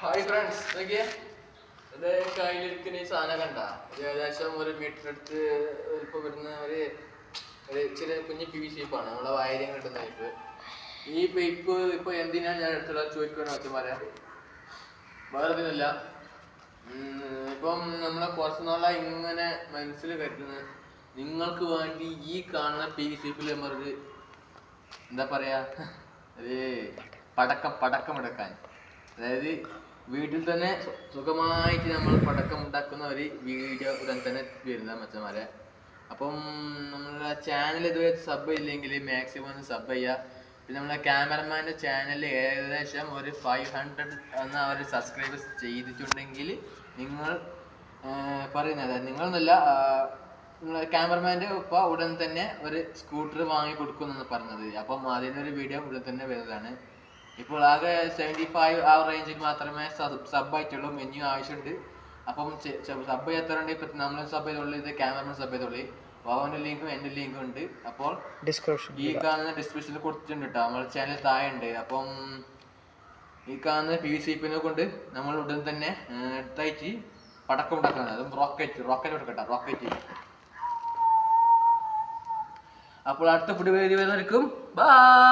Hi friends, നോക്കിയേ ഇത് കയ്യിലിരിക്കുന്ന ഈ സാധനം കണ്ട ഏകദേശം 1 മീറ്റർ അടുത്ത് ഇപ്പോൾ വരുന്ന ഒരു ചെറിയ കുഞ്ഞ് PVC ആണ് നമ്മളെ വയറിങ് കിട്ടുന്ന പൈപ്പ്. ഈ പൈപ്പ് ഇപ്പോൾ എന്തിനാണ് ഞാൻ എടുത്തുള്ള ചോദിക്കണം വെച്ചാൽ വേറെ ഒന്നുമില്ല. ഇപ്പം നമ്മളെ കുറച്ച് നാളായി ഇങ്ങനെ മനസ്സിൽ കരുതുന്നത് നിങ്ങൾക്ക് വേണ്ടി ഈ കാണുന്ന PVC നമ്മളൊരു എന്താ പറയാ ഒരു പടക്കം എടുക്കാൻ, അതായത് വീട്ടിൽ തന്നെ സുഖമായിട്ട് നമ്മൾ പടക്കം ഉണ്ടാക്കുന്ന ഒരു വീഡിയോ ഉടൻ തന്നെ വരുന്ന മച്ചന്മാരെ. അപ്പം നമ്മളുടെ ചാനൽ ഇതുവരെ സബ് ഇല്ലെങ്കിൽ മാക്സിമം സബ് ചെയ്യുക. പിന്നെ നമ്മളെ ക്യാമറമാൻ്റെ ചാനൽ ഏകദേശം ഒരു 500 എന്ന ഒരു സബ്സ്ക്രൈബേഴ്സ് ചെയ്തിട്ടുണ്ടെങ്കിൽ നിങ്ങൾ പറയുന്നത് നിങ്ങളൊന്നുമില്ല, നിങ്ങളെ ക്യാമറമാൻ്റെ ഉപ്പ ഉടൻ തന്നെ ഒരു സ്കൂട്ടർ വാങ്ങി കൊടുക്കുമെന്നാണ് പറഞ്ഞത്. അപ്പം അതിനൊരു വീഡിയോ ഉടൻ തന്നെ വരുന്നതാണ്. ഇപ്പോൾ ആകെ 75 ആ റേഞ്ചിൽ മാത്രമേ സബ് ആയിട്ടുള്ളൂ. മെനു ആവശ്യമുണ്ട്. അപ്പം സബ് ചെയ്യാത്തവരുണ്ട്. ഇപ്പം നമ്മൾ സബ് ചെയ്തോളൂ, ഇത് ക്യാമറമാൻ സബ് ചെയ്തോളൂ. അവൻ്റെ ലിങ്കും എൻ്റെ ലിങ്കും ഉണ്ട്. അപ്പോൾ ഈ കാണുന്ന ഡിസ്ക്രിപ്ഷനിൽ കൊടുത്തിട്ടുണ്ട് കേട്ടോ, നമ്മുടെ ചാനൽ താഴെ ഉണ്ട്. അപ്പം ഈ കാണുന്ന PVC കൊണ്ട് നമ്മൾ ഉടൻ തന്നെ എടുത്തായിട്ട് പടക്കം ഉണ്ടാക്കുന്നത്, അതും റോക്കറ്റ് കൊടുക്കട്ടെ, റോക്കറ്റ്. അപ്പോൾ അടുത്ത പുതിയ വീഡിയോ വരുന്നവർക്കും ബൈ.